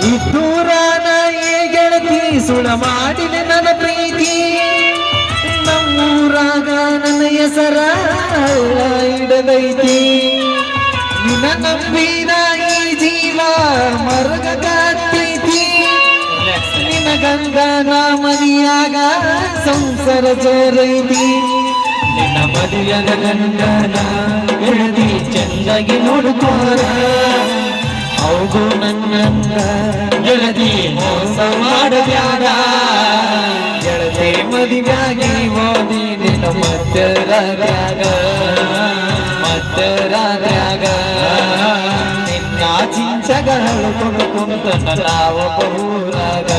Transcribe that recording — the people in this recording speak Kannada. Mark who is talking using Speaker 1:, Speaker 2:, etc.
Speaker 1: ಇದ್ದೂರಾನ ಏ ಗೆಳತಿ ಸುಳ ಮಾಡಿದೆ ನನ್ನ ಪ್ರೀತಿ ನಮ್ಮೂರಾಗ ನನ್ನ ಹೆಸರ ಇಡದೈತಿ ನಿನ್ನ ನಂಬಿದ ಈ ಜೀವ ಮರಗತ್ತೈತಿ ನಿನ್ನ ಗಂಗನ ಮನಿಯಾಗ ಸಂಸಾರ ಜೋರೈತಿ ನಿನ್ನ ಮದುವೆಯ ಗಂಗನ ಗೆಳತಿ ಚಂದಾಗಿ ನೋಡುತ್ತಾರ ಹೌದು ನನ್ನ ಗೆಳತಿ ಮೋಸ ಮಾಡಬ್ಯಾಡ ಗೆಳತಿ ಮದುವೆಯಾಗಿ ಓದಿ ನಿನ್ನ ಮಧ್ಯರಾಗ ನಿನ್ನ ಚಿಂಚಗಳು ಕುಂತ ನಾವ ಬಹುರಾಗ